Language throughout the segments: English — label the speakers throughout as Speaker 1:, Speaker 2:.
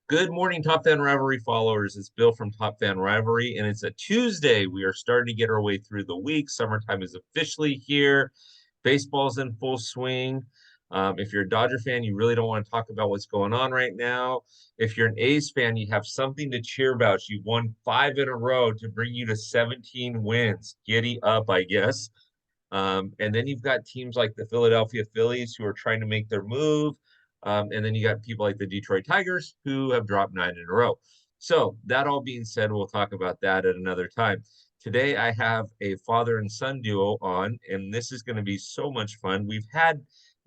Speaker 1: Good morning, Top Fan Rivalry followers. It's Bill from Top Fan Rivalry, and it's a Tuesday. We are starting to get our way through the week. Summertime is officially here. Baseball's in full swing. If you're a Dodger fan, you really don't want to talk about what's going on right now. If you're an A's fan, you have something to cheer about. You've won 5 in a row to bring you to 17 wins. Giddy up, I guess. And then you've got teams like the Philadelphia Phillies who are trying to make their move. And then you got people like the Detroit Tigers who have dropped 9 in a row. So, that all being said, we'll talk about that at another time. Today, I have a father and son duo on, and this is going to be so much fun. We've had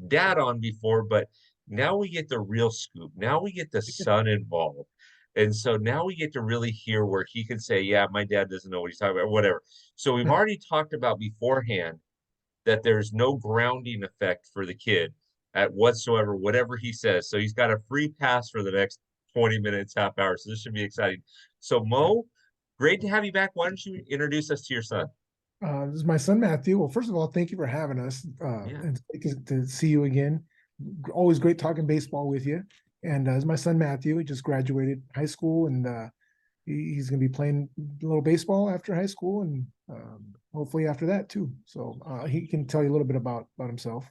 Speaker 1: dad on before, but now we get the real scoop. Now we get the son involved. And so now we get to really hear where he can say, yeah, my dad doesn't know what he's talking about, whatever. So we've already talked about beforehand that there's no grounding effect for the kid at whatsoever, whatever he says. So he's got a free pass for the next 20 minutes, half hour. So this should be exciting. So Mo, great to have you back. Why don't you introduce us to your son?
Speaker 2: This is my son Matthew. Well, first of all, thank you for having us,
Speaker 1: Yeah.
Speaker 2: and it's great to see you again. Always great talking baseball with you. And this is my son Matthew. He just graduated high school, and he's going to be playing a little baseball after high school, and hopefully after that too. So he can tell you a little bit about himself.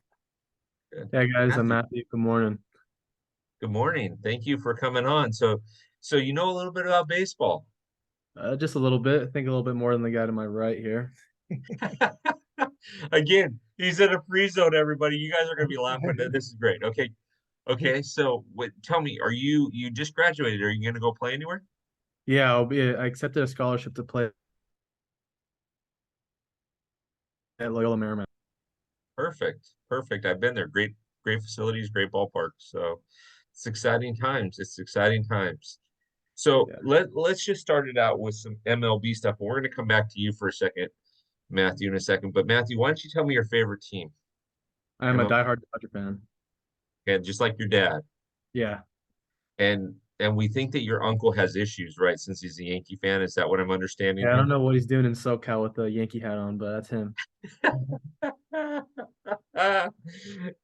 Speaker 1: Good.
Speaker 3: Yeah, guys, I'm
Speaker 1: Matthew,
Speaker 3: Matthew. Good morning.
Speaker 1: good morning. Thank you for coming on. So you know a little bit about baseball.
Speaker 3: Just a little bit. I think a little bit more than the guy to my right here.
Speaker 1: Again, he's in a free zone, everybody. You guys are going to be laughing. This is great. Okay. Okay. So tell me, you just graduated? Are you going to go play anywhere?
Speaker 3: Yeah, I accepted a scholarship to play at Loyola Marymount.
Speaker 1: Perfect. Perfect. I've been there. Great facilities, great ballpark. So it's exciting times. It's exciting times. So
Speaker 3: Yeah,
Speaker 1: let's just start it out with some MLB stuff. And we're going to come back to you for a second, Matthew, in a second. But Matthew, why don't you tell me your favorite team?
Speaker 3: I'm a
Speaker 1: MLB.
Speaker 3: diehard Dodger fan.
Speaker 1: And just like your dad.
Speaker 3: Yeah,
Speaker 1: And we think that your uncle has issues, right? Since he's a Yankee fan. Is that what I'm understanding
Speaker 3: yeah. I don't
Speaker 1: here?
Speaker 3: know what he's doing in SoCal with the Yankee hat on, but that's him.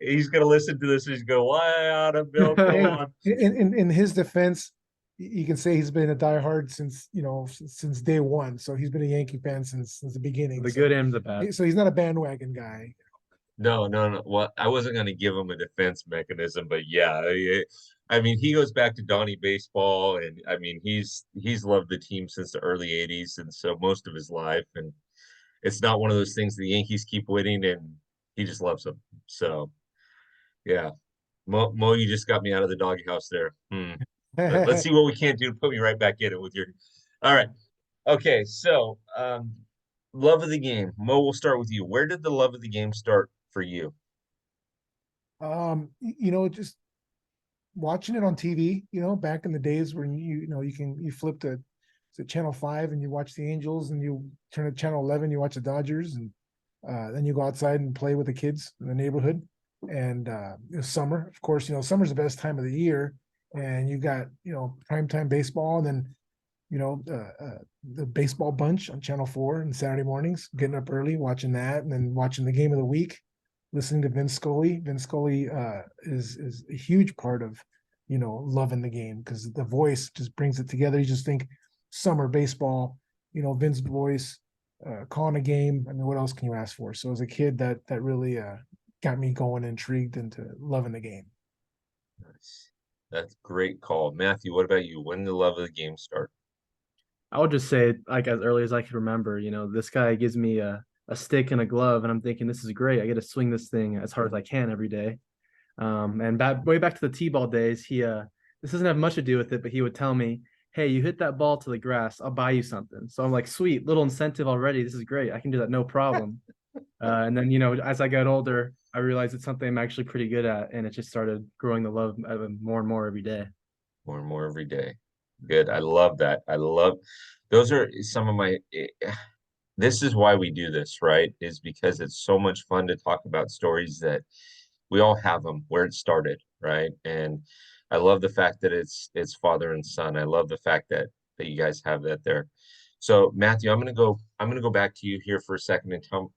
Speaker 1: He's gonna listen to this. He's going, why out of Bill? Come
Speaker 2: Hey,
Speaker 1: on.
Speaker 2: in his defense, you can say he's been a diehard since since day one. So he's been a Yankee fan since the beginning.
Speaker 3: The good and the bad.
Speaker 2: So he's not a bandwagon guy.
Speaker 1: No, no, no. Well, I wasn't going to give him a defense mechanism, but yeah, I mean, he goes back to Donnie baseball, and I mean, he's loved the team since the early '80s, and so most of his life, and it's not one of those things the Yankees keep winning, and he just loves them. So yeah, Mo, you just got me out of the doghouse there. But let's see what we can't do to put me right back in it with your. All right, okay, so love of the game. Mo, we'll start with you. Where did the love of the game start for you?
Speaker 2: Just watching it on TV, back in the days when you flip to channel 5 and you watch the Angels, and you turn to channel 11, you watch the Dodgers, and then you go outside and play with the kids in the neighborhood. And summer, of course, summer's the best time of the year, and you got primetime baseball, and then the baseball bunch on channel 4 and Saturday mornings, getting up early watching that, and then watching the game of the week, listening to Vince Scully. Vince Scully is a huge part of loving the game, because the voice just brings it together. You just think summer baseball, Vince's voice, calling a game. I mean, what else can you ask for? So as a kid, that really got me going, intrigued into loving the game.
Speaker 1: Nice. That's a great call. Matthew, what about you? When did the love of the game start?
Speaker 3: I would just say, like, as early as I can remember, this guy gives me a stick and a glove, and I'm thinking, this is great. I get to swing this thing as hard as I can every day. And way back to the T-ball days, this doesn't have much to do with it, but he would tell me, "Hey, you hit that ball to the grass, I'll buy you something." So I'm like, "Sweet, little incentive already. This is great. I can do that, no problem." And then, as I got older, I realized it's something I'm actually pretty good at, and it just started growing the love of it more and more every day.
Speaker 1: More and more every day. Good. I love that. I love those are some of my this is why we do this, right? Is because it's so much fun to talk about stories that we all have them where it started, right? And I love the fact that it's father and son. I love the fact that you guys have that there. So Matthew, I'm gonna go back to you here for a second and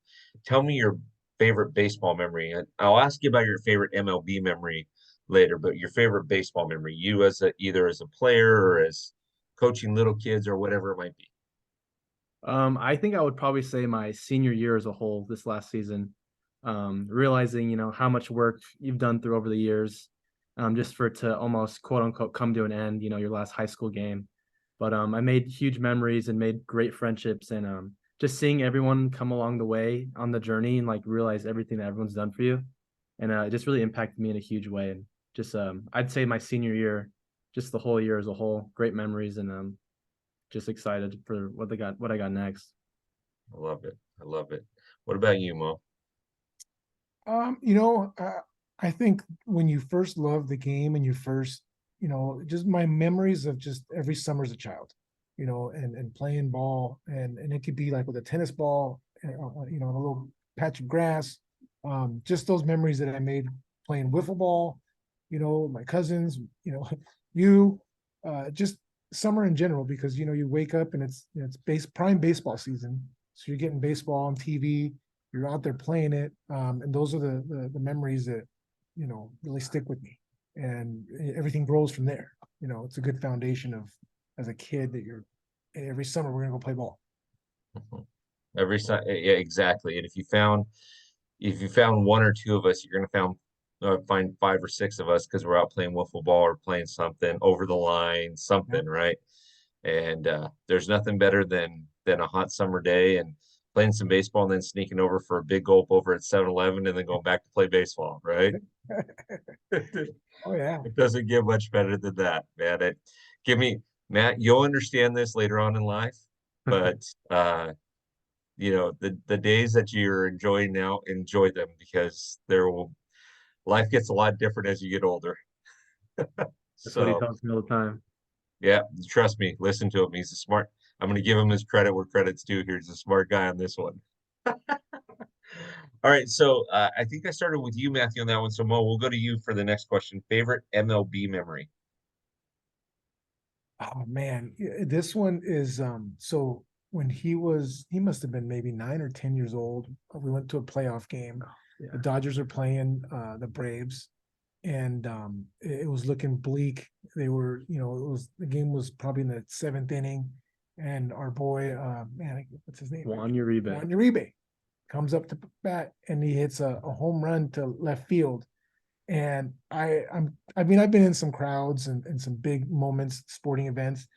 Speaker 1: tell me your favorite baseball memory. And I'll ask you about your favorite MLB memory later, but your favorite baseball memory, you as either as a player or as coaching little kids or whatever it might be.
Speaker 3: I think I would probably say my senior year as a whole this last season. Realizing, how much work you've done through over the years, just for it to almost quote unquote come to an end, your last high school game. But I made huge memories and made great friendships, and just seeing everyone come along the way on the journey and like realize everything that everyone's done for you. And it just really impacted me in a huge way. And just I'd say my senior year, just the whole year as a whole, great memories, and just excited for what I got next.
Speaker 1: I love it. I love it. What about you, Mo?
Speaker 2: You know, I think when you first love the game and you first, just my memories of just every summer as a child, and playing ball, and it could be like with a tennis ball, on a little patch of grass. Just those memories that I made playing wiffle ball, my cousins, you, just summer in general, because you wake up and it's prime baseball season, so you're getting baseball on TV, you're out there playing it, and those are the memories that really stick with me, and everything grows from there. It's a good foundation of, as a kid, that every summer we're gonna go play ball.
Speaker 1: Every time, yeah, exactly. And if you found one or two of us, you're gonna find 5 or 6 of us because we're out playing wiffle ball or playing something over the line, something, right? And there's nothing better than a hot summer day and playing some baseball and then sneaking over for a big gulp over at 7-Eleven and then going back to play baseball, right?
Speaker 2: Oh yeah.
Speaker 1: It doesn't get much better than that, man. Matt, you'll understand this later on in life, but the days that you're enjoying now, enjoy them, because life gets a lot different as you get older.
Speaker 3: That's what he
Speaker 1: So
Speaker 3: tells me all the time.
Speaker 1: yeah, trust me, listen to him. He's a smart. I'm gonna give him his credit where credit's due here. He's a smart guy on this one. All right, so I think I started with you, Matthew, on that one. So Mo, we'll go to you for the next question. Favorite MLB memory?
Speaker 2: Oh man, this one is so when he must have been maybe 9 or 10 years old. We went to a playoff game.
Speaker 3: Yeah.
Speaker 2: The Dodgers are playing the Braves, and it was looking bleak. They were, the game was probably in the 7th inning, and our boy, man, what's his name?
Speaker 3: Juan Uribe.
Speaker 2: Juan Uribe comes up to bat and he hits a home run to left field. And I've been in some crowds and some big moments, sporting events.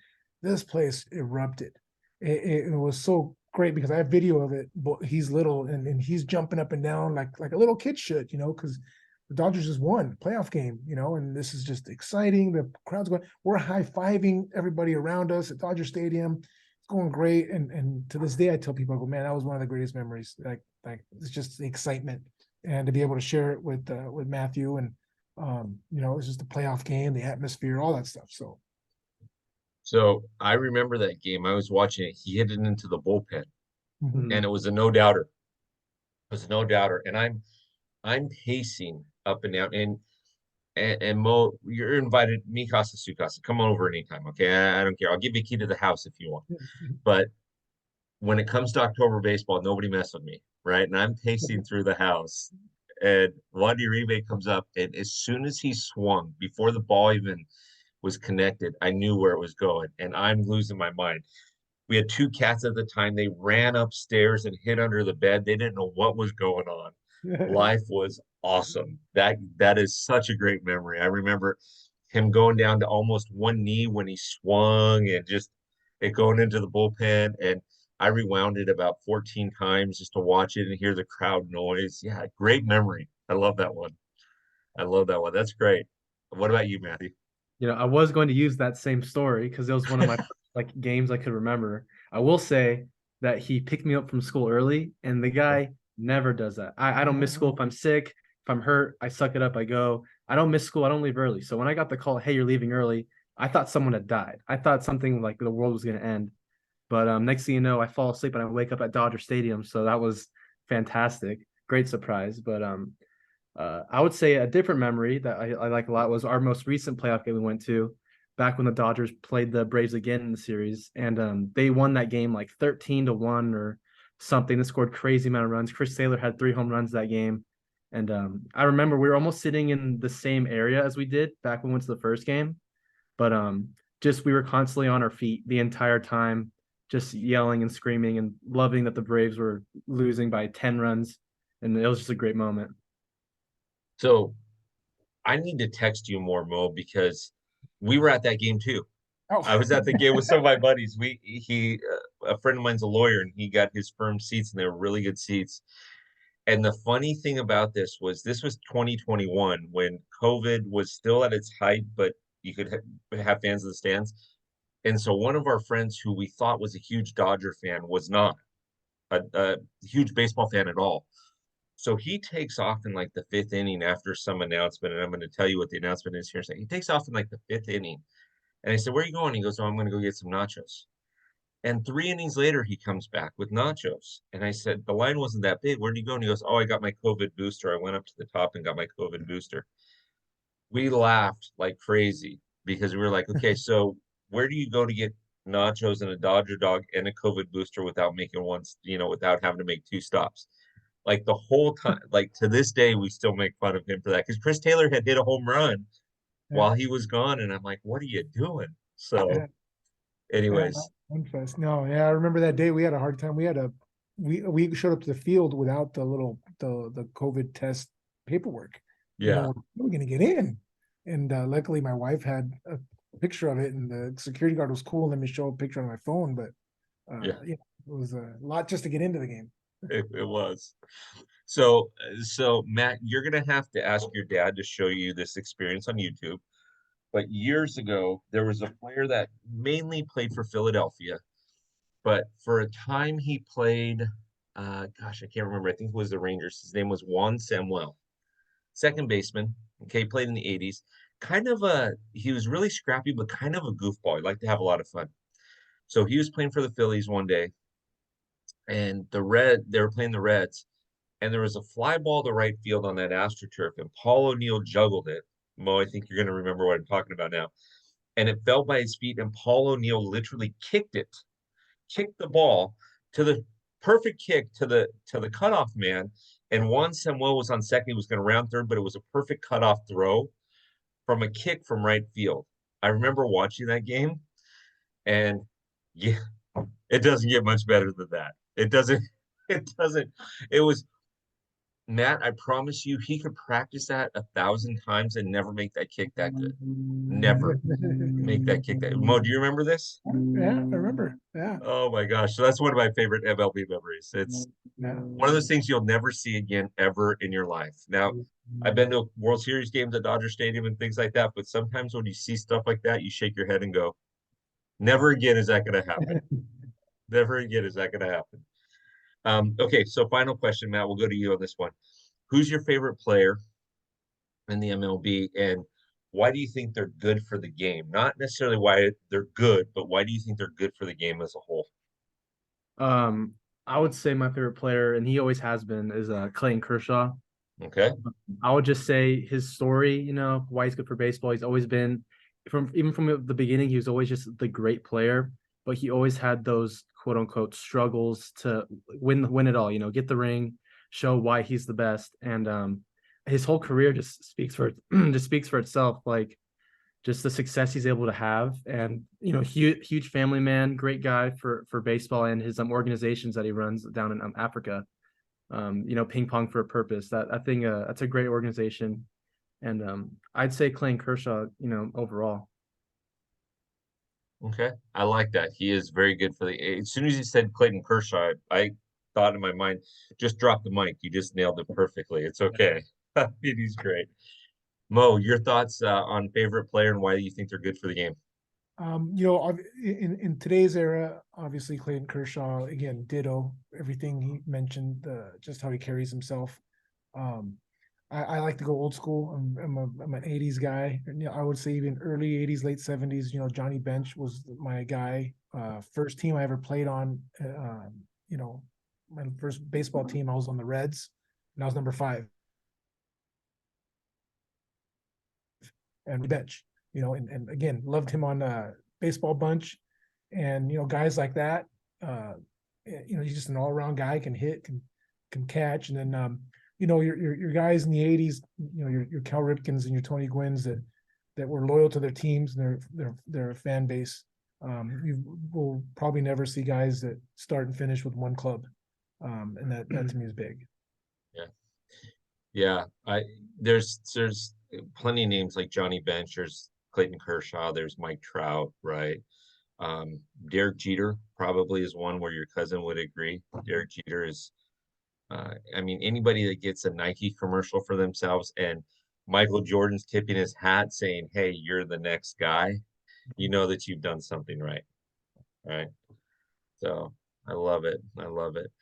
Speaker 2: This place erupted. It was so great because I have video of it, but he's little and he's jumping up and down like a little kid should, because the Dodgers just won playoff game, and this is just exciting. The crowd's going, we're high-fiving everybody around us at Dodger Stadium. It's going great. And to this day, I tell people, I go, man, that was one of the greatest memories. Like it's just the excitement, and to be able to share it with Matthew, and it's just the playoff game, the atmosphere, all that stuff.
Speaker 1: So I remember that game. I was watching it. He hit it into the bullpen,
Speaker 2: Mhm.
Speaker 1: and it was a no doubter. It was a no doubter, and I'm pacing up and down. And Mo, you're invited. Mi casa, su casa. Come on over anytime, okay? I don't care. I'll give you a key to the house if you want. But when it comes to October baseball, nobody mess with me, right? And I'm pacing through the house, and Juan Uribe comes up, and as soon as he swung, before the ball even was connected, I knew where it was going, and I'm losing my mind. We had 2 cats at the time. They ran upstairs and hid under the bed. They didn't know what was going on. Life was awesome. That is such a great memory. I remember him going down to almost one knee when he swung, and just it going into the bullpen. And I rewound it about 14 times just to watch it and hear the crowd noise. Yeah, great memory. I love that one. I love that one. That's great. What about you, Matthew?
Speaker 3: I was going to use that same story because it was one of my like games I could remember. I will say that he picked me up from school early, and the guy never does that. I don't miss school if I'm sick, if I'm hurt, I suck it up, I go. I don't miss school, I don't leave early. So when I got the call, hey, you're leaving early, I thought someone had died. I thought something like the world was going to end. But next thing you know, I fall asleep and I wake up at Dodger Stadium. So that was fantastic, great surprise. But I would say a different memory that I like a lot was our most recent playoff game we went to back when the Dodgers played the Braves again in the series. And they won that game like 13-1 or something. They scored crazy amount of runs. Chris Taylor had 3 home runs that game. And I remember we were almost sitting in the same area as we did back when we went to the first game, but just we were constantly on our feet the entire time, just yelling and screaming and loving that the Braves were losing by 10 runs, and it was just a great moment.
Speaker 1: So I need to text you more, Mo, because we were at that game too.
Speaker 2: Oh,
Speaker 1: I was at the game with some of my buddies. A friend of mine's a lawyer, and he got his firm seats, and they were really good seats. And the funny thing about this was 2021 when COVID was still at its height, but you could have fans in the stands. And so one of our friends who we thought was a huge Dodger fan was not a huge baseball fan at all. So he takes off in like the fifth inning after some announcement, and I'm going to tell you what the announcement is here. So he takes off in like the fifth inning, and I said, "Where are you going?" He goes, "Oh, I'm going to go get some nachos." And 3 innings later, he comes back with nachos. And I said, "The line wasn't that big. Where'd you go?" And he goes, "Oh, I got my COVID booster. I went up to the top and got my COVID booster." We laughed like crazy because we were like, "Okay, so where do you go to get nachos and a Dodger dog and a COVID booster without making without having to make two stops?" Like the whole time, like to this day, we still make fun of him for that because Chris Taylor had hit a home run
Speaker 2: yeah,
Speaker 1: while he was gone, and I'm like, "What are you doing?"
Speaker 2: yeah,
Speaker 1: So,
Speaker 2: yeah.
Speaker 1: anyways,
Speaker 2: Fest. No, yeah, I remember that day. We had a hard time. We showed up to the field without the COVID test paperwork.
Speaker 1: yeah,
Speaker 2: We're gonna get in, and luckily my wife had a picture of it, and the security guard was cool and let me show a picture on my phone. But
Speaker 1: yeah,
Speaker 2: yeah, it was a lot just to get into the game.
Speaker 1: it was. So Matt, you're gonna have to ask your dad to show you this experience on YouTube. But years ago, there was a player that mainly played for Philadelphia, but for a time he played, gosh, I can't remember. I think it was the Rangers. His name was Juan Samuel, second baseman. Okay, played in the 80s. He was really scrappy, but kind of a goofball. He liked to have a lot of fun. So he was playing for the Phillies one day, and they were playing the Reds, and there was a fly ball to right field on that AstroTurf, and Paul O'Neill juggled it. Mo, I think you're going to remember what I'm talking about now. And it fell by his feet, and Paul O'Neill literally kicked the ball to the perfect kick to the cutoff man. And Juan Samuel was on second. He was going to round third, but it was a perfect cutoff throw from a kick from right field. I remember watching that game, and yeah, it doesn't get much better than that. It doesn't. It doesn't. It was Matt. I promise you, he could practice that 1,000 times and never make that kick that good. Never make that kick that. Mo, do you remember this?
Speaker 2: Yeah, I remember. Yeah,
Speaker 1: Oh my gosh. So that's one of my favorite MLB memories. It's
Speaker 2: yeah.
Speaker 1: one of those things you'll never see again ever in your life. Now, I've been to World Series games at Dodger Stadium and things like that, but sometimes when you see stuff like that, you shake your head and go, never again is that going to happen. Never again is that going to happen. Okay, so final question, Matt. We'll go to you on this one. Who's your favorite player in the MLB, and why do you think they're good for the game? Not necessarily why they're good, but why do you think they're good for the game as a whole?
Speaker 3: Um, I would say my favorite player, and he always has been, is Clayton Kershaw.
Speaker 1: Okay.
Speaker 3: I would just say his story, why he's good for baseball. He's always been even from the beginning, he was always just the great player, but he always had those quote unquote struggles to win it all, get the ring, show why he's the best. And his whole career just speaks for just speaks for itself. Like just the success he's able to have, and huge family man, great guy for baseball and his organizations that he runs down in Africa. Ping pong for a purpose. That I think that's a great organization, and I'd say Clayton Kershaw, overall.
Speaker 1: Okay. I like that. He is very good for the. As soon as you said Clayton Kershaw, I thought in my mind, just drop the mic. You just nailed it perfectly. It's okay. He's great. Mo, your thoughts on favorite player and why do you think they're good for the game?
Speaker 2: In today's era, obviously Clayton Kershaw, again, ditto everything he mentioned, just how he carries himself. Um, I like to go old school. I'm an '80s guy. And, I would say even early '80s, late '70s. Johnny Bench was my guy. First team I ever played on. My first baseball team, I was on the Reds, and I was number 5. And Bench, and again, loved him on Baseball Bunch, and guys like that. He's just an all around guy, can hit, can catch, and then you know, your guys in the '80s, you know, your Cal Ripkens and your Tony Gwynn's that were loyal to their teams and their fan base. You will probably never see guys that start and finish with one club, and that to me is big.
Speaker 1: Yeah. Yeah, there's plenty of names like Johnny Bench, there's Clayton Kershaw, there's Mike Trout, right? Derek Jeter probably is one where your cousin would agree. Derek Jeter is, I mean, anybody that gets a Nike commercial for themselves and Michael Jordan's tipping his hat saying, "Hey, you're the next guy," you know that you've done something right, right? So I love it. I love it.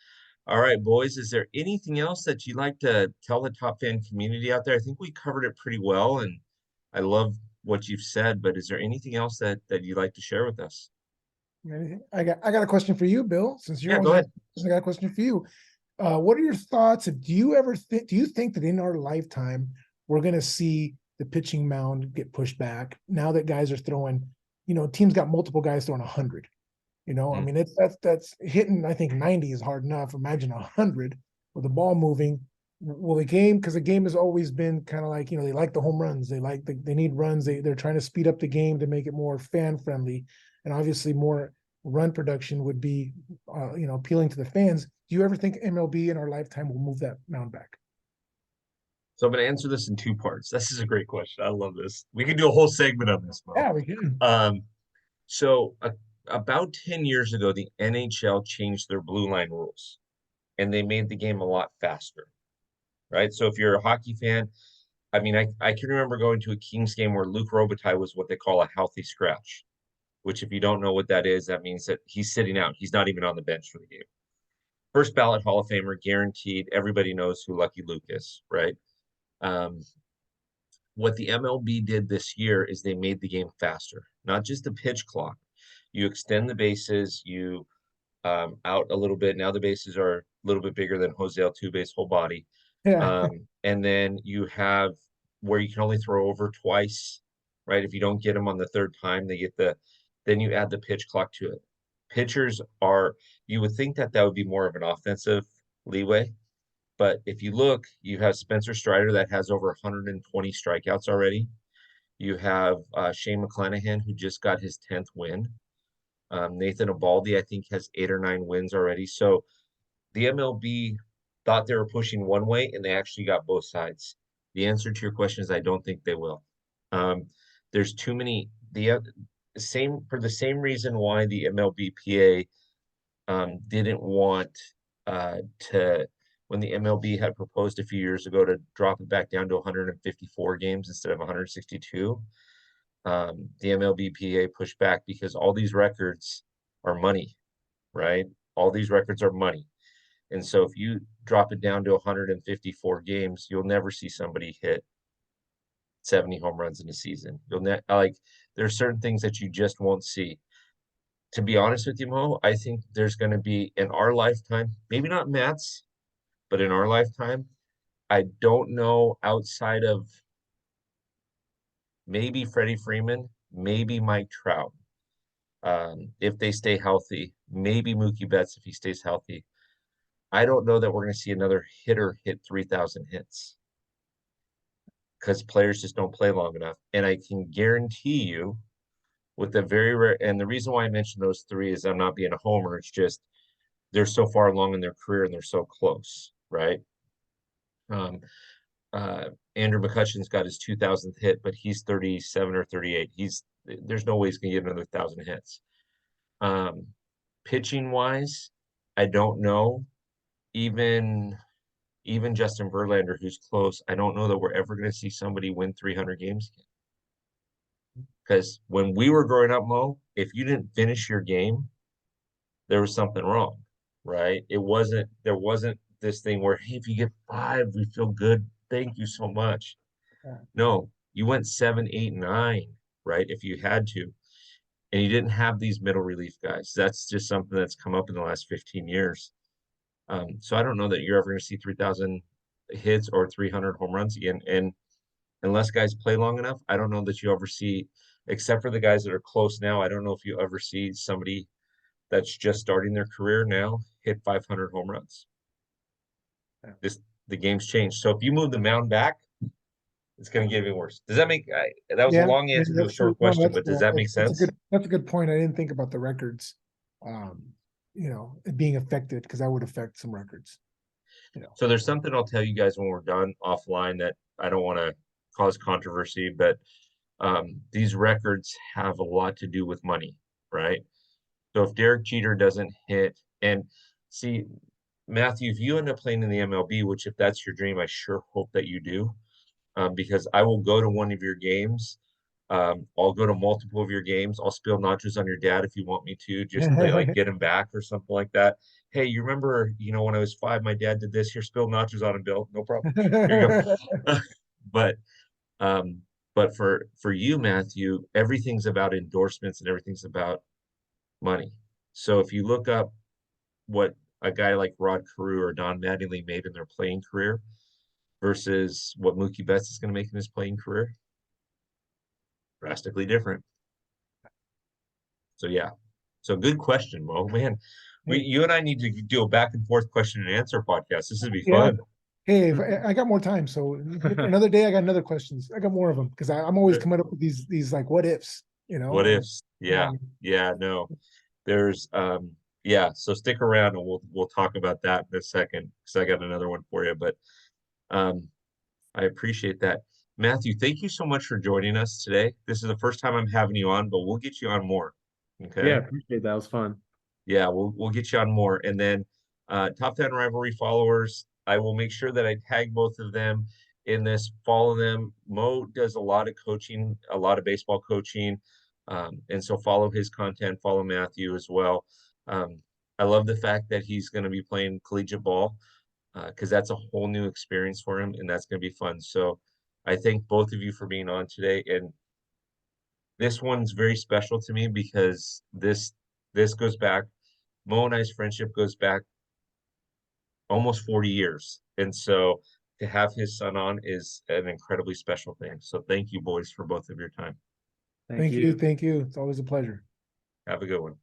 Speaker 1: All right, boys, is there anything else that you'd like to tell the Top Fan community out there? I think we covered it pretty well, and I love what you've said, but is there anything else that you'd like to share with us?
Speaker 2: I got a question for you, Bill. Since you're
Speaker 1: Yeah,
Speaker 2: on
Speaker 1: go
Speaker 2: that,
Speaker 1: ahead.
Speaker 2: I got a question for you. What are your thoughts? Do you ever think? Do you think that in our lifetime we're going to see the pitching mound get pushed back now that guys are throwing? You know, teams got multiple guys throwing 100. You know, I
Speaker 1: Mm.
Speaker 2: mean, that's hitting. I think 90 is hard enough. Imagine 100 with the ball moving. Will the game? Because the game has always been kind of like, you know, they like the home runs. They need runs. They're trying to speed up the game to make it more fan friendly, and obviously more run production would be, you know, appealing to the fans. Do you ever think MLB in our lifetime will move that mound back?
Speaker 1: So I'm going to answer this in two parts. This is a great question. I love this. We can do a whole segment on this, Mo.
Speaker 2: Yeah, we can.
Speaker 1: So about 10 years ago, the NHL changed their blue line rules, and they made the game a lot faster, right? So if you're a hockey fan, I mean, I can remember going to a Kings game where Luke Robitaille was what they call a healthy scratch, which if you don't know what that is, that means that he's sitting out. He's not even on the bench for the game. First ballot Hall of Famer, guaranteed. Everybody knows who Lucky Luke is, right? Um, what the MLB did this year is they made the game faster, not just the pitch clock. You extend the bases, you out a little bit. Now the bases are a little bit bigger than Jose Altuve's whole body.
Speaker 2: Yeah,
Speaker 1: And then you have where you can only throw over twice, right? If you don't get them on the third time, they get then you add the pitch clock to it. Pitchers are, you would think that would be more of an offensive leeway. But if you look, you have Spencer Strider that has over 120 strikeouts already. You have Shane McClanahan, who just got his 10th win. Nathan Eovaldi, I think, has 8 or 9 wins already. So the MLB thought they were pushing one way, and they actually got both sides. The answer to your question is I don't think they will. There's too many. The same for the same reason why the MLBPA didn't want to when the MLB had proposed a few years ago to drop it back down to 154 games instead of 162. The MLBPA pushed back because all these records are money, right? All these records are money. And so if you drop it down to 154 games, you'll never see somebody hit 70 home runs in a season. There are certain things that you just won't see. To be honest with you, Mo, I think there's going to be in our lifetime, maybe not Matt's, but in our lifetime, I don't know outside of maybe Freddie Freeman, maybe Mike Trout. If they stay healthy, maybe Mookie Betts if he stays healthy. I don't know that we're going to see another hitter hit 3,000 hits because players just don't play long enough. And I can guarantee you, with the very rare, and the reason why I mentioned those three is I'm not being a homer. It's just they're so far along in their career and they're so close, right? Um, Andrew McCutcheon's got his 2,000th hit, but he's 37 or 38. There's no way he's going to get another 1,000 hits. Pitching wise, I don't know. Even Justin Verlander, who's close, I don't know that we're ever going to see somebody win 300 games again. Because when we were growing up, Mo, if you didn't finish your game, there was something wrong, right? There wasn't this thing where, hey, if you get 5, we feel good. Thank you so much.
Speaker 2: Yeah.
Speaker 1: No, you went 7, 8, 9, right? If you had to. And you didn't have these middle relief guys. That's just something that's come up in the last 15 years. So I don't know that you're ever going to see 3,000 hits or 300 home runs again. And unless guys play long enough, I don't know that you ever see, except for the guys that are close now, I don't know if you ever see somebody that's just starting their career now hit 500 home runs.
Speaker 2: Yeah.
Speaker 1: the game's changed. So if you move the mound back, it's going to get even worse. Does that make that was a
Speaker 2: Yeah,
Speaker 1: long
Speaker 2: yeah,
Speaker 1: answer to a
Speaker 2: that's
Speaker 1: short
Speaker 2: true. No,
Speaker 1: question, but does that make
Speaker 2: that's a
Speaker 1: sense?
Speaker 2: that's a good point. I didn't think about the records, um, you know, it being affected because that would affect some records. You know,
Speaker 1: So there's something I'll tell you guys when we're done offline that I don't want to cause controversy, but these records have a lot to do with money, right? So if Derek Jeter doesn't hit, and see, Matthew, if you end up playing in the MLB, which if that's your dream, I sure hope that you do, because I will go to one of your games. I'll go to multiple of your games. I'll spill nachos on your dad if you want me to, just to like get him back or something like that. Hey, you remember, when I was 5, my dad did this. Here, spill nachos on him, Bill. No problem. Here you go. But um, but for you, Matthew, everything's about endorsements and everything's about money. So if you look up what a guy like Rod Carew or Don Mattingly made in their playing career versus what Mookie Betts is going to make in his playing career, drastically different. So yeah. So good question, Mo. Man, you and I need to do a back and forth question and answer podcast. This would be
Speaker 2: Yeah.
Speaker 1: fun.
Speaker 2: Hey, I got more time, so another day I got another questions. I got more of them because I'm always coming up with these like what ifs,
Speaker 1: What ifs? Yeah. Yeah, no. There's yeah, so stick around and we'll talk about that in a second because I got another one for you. But I appreciate that. Matthew, thank you so much for joining us today. This is the first time I'm having you on, but we'll get you on more. Okay.
Speaker 3: Yeah, appreciate that. It was fun.
Speaker 1: Yeah, we'll get you on more. And then Top 10 Rivalry followers, I will make sure that I tag both of them in this, follow them. Mo does a lot of coaching, a lot of baseball coaching. And so follow his content, follow Matthew as well. I love the fact that he's going to be playing collegiate ball because that's a whole new experience for him and that's going to be fun. So I thank both of you for being on today. And this one's very special to me because this goes back. Mo and I's friendship goes back almost 40 years. And so to have his son on is an incredibly special thing. So thank you, boys, for both of your time.
Speaker 3: Thank you.
Speaker 2: Thank you. It's always a pleasure.
Speaker 1: Have a good one.